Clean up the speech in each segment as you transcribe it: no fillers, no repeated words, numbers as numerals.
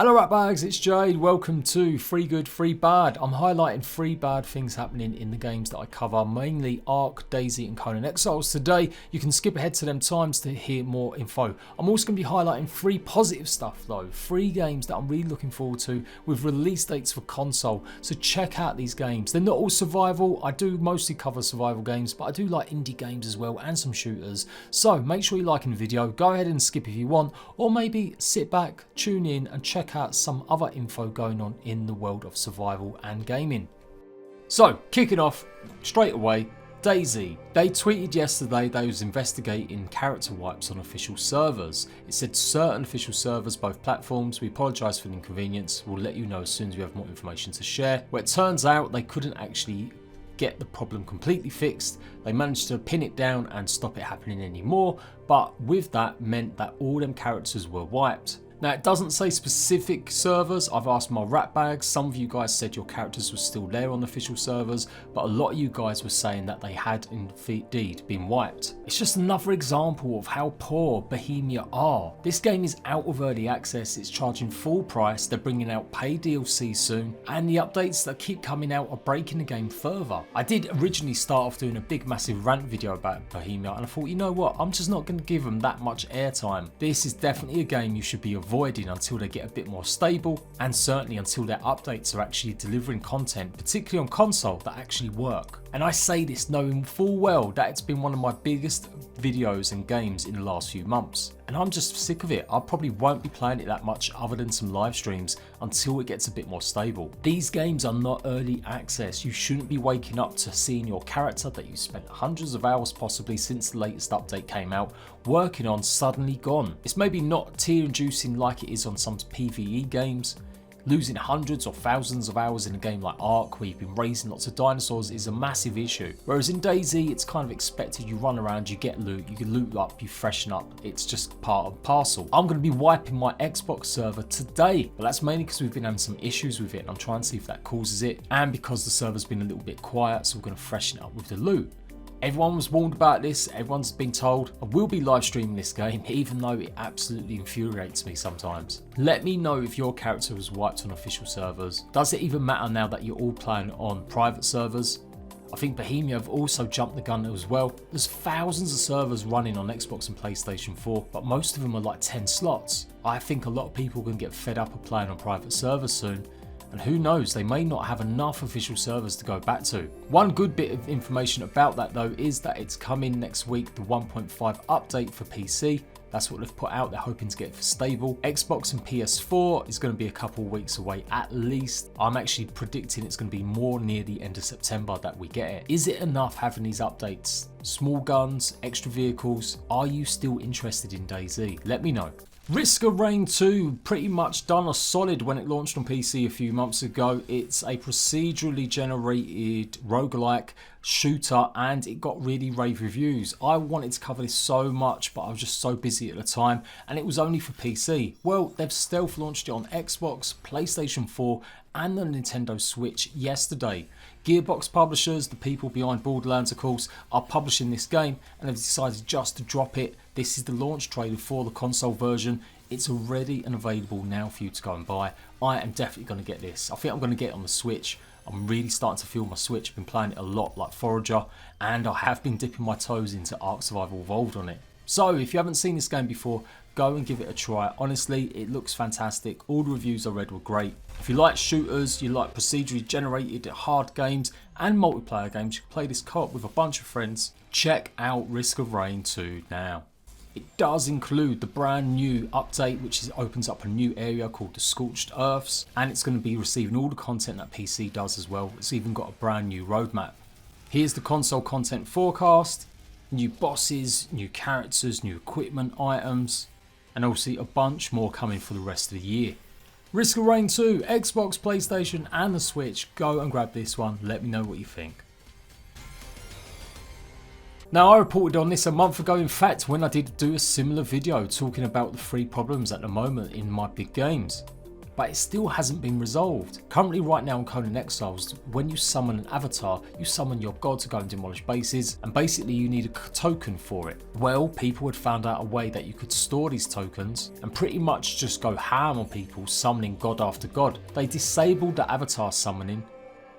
Hello ratbags, it's Jade. Welcome to Free Good, Free Bad. I'm highlighting 3 bad things happening in the games that I cover, mainly Ark, Dayz and Conan Exiles. Today, you can skip ahead to them times to hear more info. I'm also going to be highlighting 3 positive stuff though, 3 games that I'm really looking forward to with release dates for console. So check out these games. They're not all survival. I do mostly cover survival games, but I do like indie games as well and some shooters. So make sure you're liking the video. Go ahead and skip if you want, or maybe sit back, tune in and check out some other info going on in the world of survival and gaming. So kicking off straight away, Dayz. They tweeted yesterday they was investigating character wipes on official servers. It said certain official servers, both platforms, we apologise for the inconvenience, we'll let you know as soon as we have more information to share. Well, it turns out they couldn't actually get the problem completely fixed. They managed to pin it down and stop it happening anymore, but with that meant that all them characters were wiped. Now it doesn't say specific servers. I've asked my ratbags. Some of you guys said your characters were still there on the official servers, but a lot of you guys were saying that they had indeed been wiped. It's just another example of how poor Bohemia are. This game is out of early access, it's charging full price, they're bringing out paid DLC soon, and the updates that keep coming out are breaking the game further. I did originally start off doing a big massive rant video about Bohemia, and I thought, you know what, I'm just not going to give them that much airtime. This is definitely a game you should be avoiding until they get a bit more stable, and certainly until their updates are actually delivering content, particularly on console, that actually work. And I say this knowing full well that it's been one of my biggest videos and games in the last few months, and I'm just sick of it. I probably won't be playing it that much other than some live streams until it gets a bit more stable. These games are not early access. You shouldn't be waking up to seeing your character that you spent hundreds of hours possibly since the latest update came out working on suddenly gone. It's maybe not tear inducing like it is on some PvE games. Losing hundreds or thousands of hours in a game like Ark, where you've been raising lots of dinosaurs, is a massive issue. Whereas in Dayz, it's kind of expected. You run around, you get loot, you can loot up, you freshen up. It's just part and parcel. I'm going to be wiping my Xbox server today, but that's mainly because we've been having some issues with it, and I'm trying to see if that causes it, and because the server's been a little bit quiet, so we're going to freshen it up with the loot. Everyone was warned about this, everyone's been told. I will be live streaming this game, even though it absolutely infuriates me sometimes. Let me know if your character was wiped on official servers. Does it even matter now that you're all playing on private servers? I think Bohemia have also jumped the gun as well. There's thousands of servers running on Xbox and PlayStation 4, but most of them are like 10 slots. I think a lot of people are going to get fed up of playing on private servers soon. And who knows, they may not have enough official servers to go back to. One good bit of information about that though is that it's coming next week, the 1.5 update for PC. That's what they've put out, they're hoping to get it for stable. Xbox and PS4 is going to be a couple of weeks away at least. I'm actually predicting it's going to be more near the end of September that we get it. Is it enough having these updates? Small guns, extra vehicles? Are you still interested in Dayz? Let me know. Risk of Rain 2 pretty much done a solid when it launched on PC a few months ago. It's a procedurally generated roguelike shooter and it got really rave reviews. I wanted to cover this so much, but I was just so busy at the time and it was only for PC. Well, they've stealth launched it on Xbox, PlayStation 4 and the Nintendo Switch yesterday. Gearbox publishers, the people behind Borderlands of course, are publishing this game and have decided just to drop it. This is the launch trailer for the console version. It's already and available now for you to go and buy. I am definitely going to get this. I think I'm going to get it on the Switch. I'm really starting to feel my Switch. I've been playing it a lot like Forager and I have been dipping my toes into Ark Survival Evolved on it. So if you haven't seen this game before, go and give it a try. Honestly, it looks fantastic. All the reviews I read were great. If you like shooters, you like procedurally generated hard games and multiplayer games, you can play this co-op with a bunch of friends. Check out Risk of Rain 2 now. It does include the brand new update, which opens up a new area called the Scorched Earths, and it's going to be receiving all the content that PC does as well. It's even got a brand new roadmap. Here's the console content forecast. New bosses, new characters, new equipment items, and also a bunch more coming for the rest of the year. Risk of Rain 2, Xbox, PlayStation and the Switch. Go and grab this one, let me know what you think. Now I reported on this a month ago, in fact, when I did do a similar video talking about the 3 problems at the moment in my big games. but it still hasn't been resolved. Currently right now in Conan Exiles, when you summon an avatar, you summon your god to go and demolish bases, and basically you need a token for it. Well, people had found out a way that you could store these tokens and pretty much just go ham on people summoning god after god. They disabled the avatar summoning,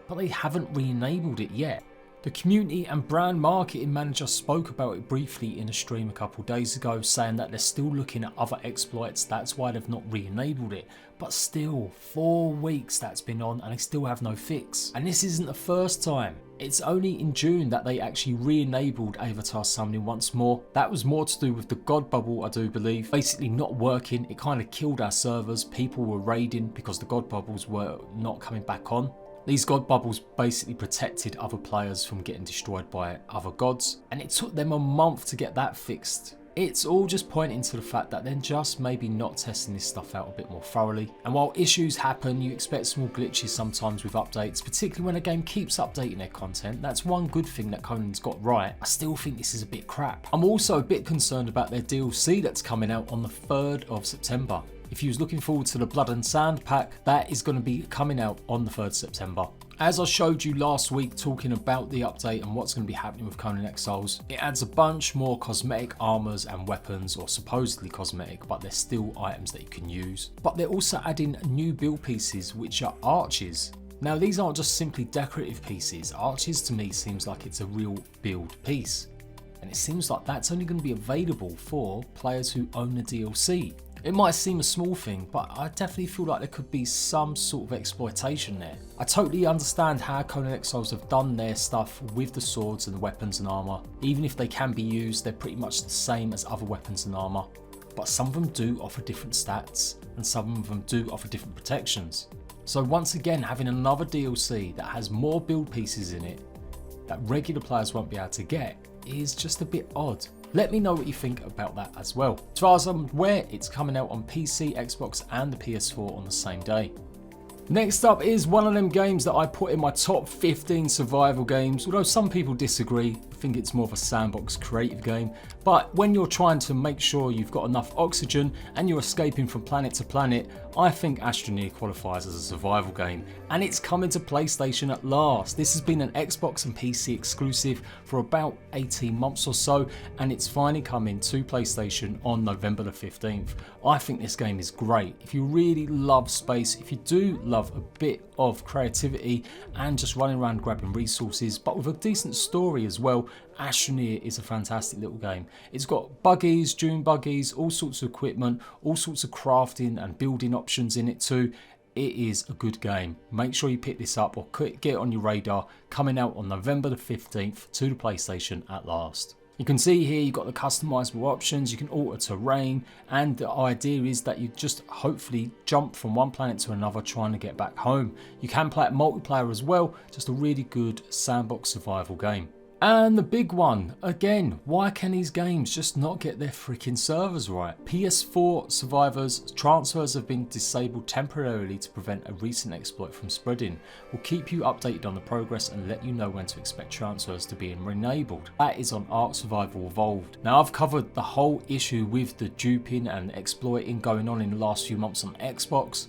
but they haven't re-enabled it yet. The community and brand marketing manager spoke about it briefly in a stream a couple days ago, saying that they're still looking at other exploits, that's why they've not re-enabled it. But still, 4 weeks that's been on and they still have no fix. And this isn't the first time. It's only in June that they actually re-enabled avatar summoning once more. That was more to do with the god bubble, I do believe. Basically not working, it kind of killed our servers. People were raiding because the god bubbles were not coming back on. These god bubbles basically protected other players from getting destroyed by other gods, and it took them a month to get that fixed. It's all just pointing to the fact that they're just maybe not testing this stuff out a bit more thoroughly. And while issues happen, you expect small glitches sometimes with updates, particularly when a game keeps updating their content. That's one good thing that Conan's got right. I still think this is a bit crap. I'm also a bit concerned about their DLC that's coming out on the 3rd of September. If you was looking forward to the Blood and Sand pack, that is going to be coming out on the 3rd September. As I showed you last week talking about the update and what's going to be happening with Conan Exiles, it adds a bunch more cosmetic armors and weapons, or supposedly cosmetic, but they're still items that you can use. But they're also adding new build pieces, which are arches. Now these aren't just simply decorative pieces. Arches to me seems like it's a real build piece. And it seems like that's only going to be available for players who own the DLC. It might seem a small thing, but I definitely feel like there could be some sort of exploitation there. I totally understand how Conan Exiles have done their stuff with the swords and the weapons and armour. Even if they can be used, they're pretty much the same as other weapons and armour. But some of them do offer different stats, and some of them do offer different protections. So once again, having another DLC that has more build pieces in it that regular players won't be able to get is just a bit odd. Let me know what you think about that as well. As far as I'm aware, it's coming out on PC, Xbox and the PS4 on the same day. Next up is one of them games that I put in my top 15 survival games, although some people disagree. I think it's more of a sandbox creative game, but when you're trying to make sure you've got enough oxygen and you're escaping from planet to planet, I think ASTRONEER qualifies as a survival game, and it's coming to PlayStation at last. This has been an Xbox and PC exclusive for about 18 months or so, and it's finally coming to PlayStation on November the 15th. I think this game is great. If you really love space, if you do love a bit of creativity and just running around grabbing resources, but with a decent story as well, ASTRONEER is a fantastic little game. It's got buggies, dune buggies, all sorts of equipment, all sorts of crafting and building options in it too. It is a good game. Make sure you pick this up or get it on your radar. Coming out on November the 15th to the PlayStation at last. You can see here you've got the customizable options, you can alter terrain, and the idea is that you just hopefully jump from one planet to another trying to get back home. You can play it multiplayer as well, just a really good sandbox survival game. And the big one, again, why can these games just not get their freaking servers right? PS4 survivors transfers have been disabled temporarily to prevent a recent exploit from spreading. We'll keep you updated on the progress and let you know when to expect transfers to be enabled. That is on Ark Survival Evolved. Now I've covered the whole issue with the duping and exploiting going on in the last few months on Xbox.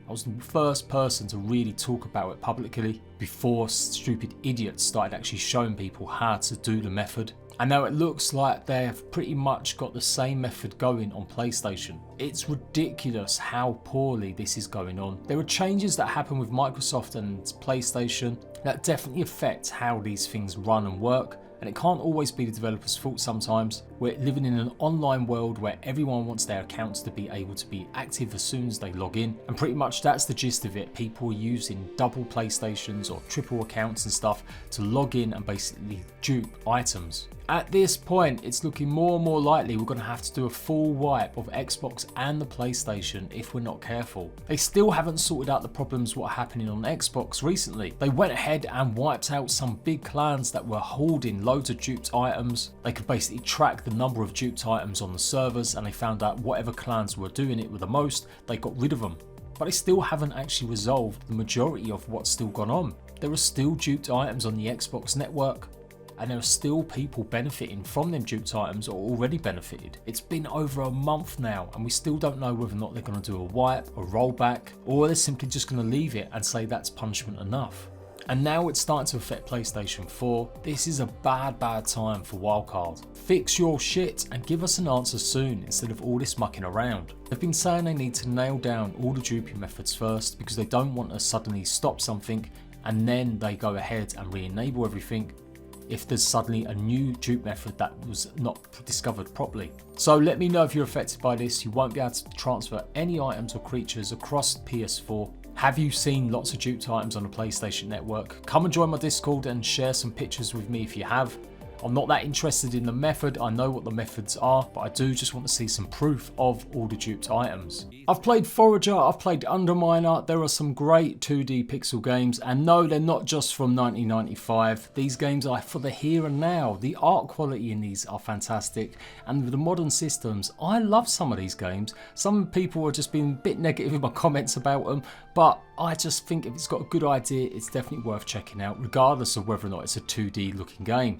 I was the first person to really talk about it publicly before stupid idiots started actually showing people how to do the method. And now it looks like they have pretty much got the same method going on PlayStation. It's ridiculous how poorly this is going on. There are changes that happen with Microsoft and PlayStation that definitely affect how these things run and work. And it can't always be the developer's fault sometimes. We're living in an online world where everyone wants their accounts to be able to be active as soon as they log in. And pretty much that's the gist of it. People are using double PlayStations or triple accounts and stuff to log in and basically dupe items. At this point, it's looking more and more likely we're going to have to do a full wipe of Xbox and the PlayStation if we're not careful. They still haven't sorted out the problems what are happening on Xbox recently. They went ahead and wiped out some big clans that were holding loads of duped items. They could basically track the number of duped items on the servers, and they found out whatever clans were doing it with the most, they got rid of them. But they still haven't actually resolved the majority of what's still gone on. There are still duped items on the Xbox network. and there are still people benefiting from them duped items or already benefited. It's been over a month now and we still don't know whether or not they're going to do a wipe, a rollback, or they're simply just going to leave it and say that's punishment enough. And now it's starting to affect PlayStation 4. This is a bad time for Wildcard. Fix your shit and give us an answer soon instead of all this mucking around. They've been saying they need to nail down all the duping methods first because they don't want to suddenly stop something and then they go ahead and re-enable everything if there's suddenly a new dupe method that was not discovered properly. So let me know if you're affected by this. You won't be able to transfer any items or creatures across PS4. Have you seen lots of duped items on the PlayStation Network? Come and join my Discord and share some pictures with me if you have. I'm not that interested in the method, I know what the methods are, but I do just want to see some proof of all the duped items. I've played Forager, I've played Underminer, there are some great 2D pixel games, and no, they're not just from 1995. These games are for the here and now. The art quality in these are fantastic, and with the modern systems, I love some of these games. Some people are just being a bit negative in my comments about them, but I just think if it's got a good idea, it's definitely worth checking out, regardless of whether or not it's a 2D looking game.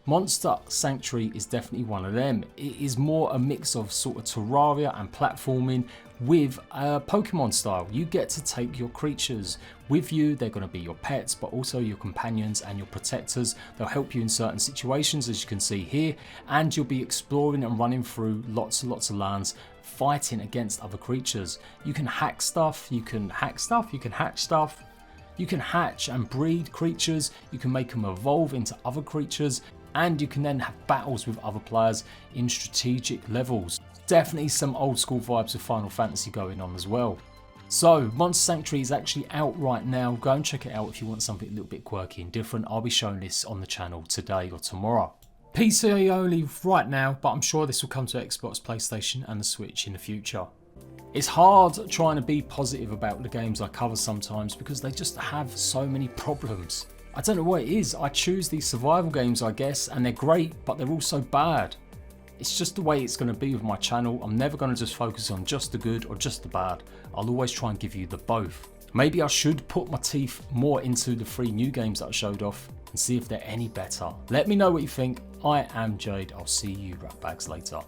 Monster Sanctuary is definitely one of them. It is more a mix of sort of Terraria and platforming with Pokemon style. You get to take your creatures with you. They're going to be your pets, but also your companions and your protectors. They'll help you in certain situations, as you can see here, and you'll be exploring and running through lots and lots of lands, fighting against other creatures. You can hack stuff, you can hack stuff, you can hatch stuff. You can hatch and breed creatures, you can make them evolve into other creatures, and you can then have battles with other players in strategic levels. Definitely some old school vibes of Final Fantasy going on as well. So Monster Sanctuary is actually out right now. Go and check it out if you want something a little bit quirky and different. I'll be showing this on the channel today or tomorrow. PC only right now, but I'm sure this will come to Xbox, PlayStation and the Switch in the future. It's hard trying to be positive about the games I cover sometimes because they just have so many problems. I don't know what it is. I choose these survival games, I guess, and they're great, but they're also bad. It's just the way it's going to be with my channel. I'm never going to just focus on just the good or just the bad. I'll always try and give you the both. Maybe I should put my teeth more into the 3 new games that I showed off and see if they're any better. Let me know what you think. I am Jade. I'll see you rat bags later.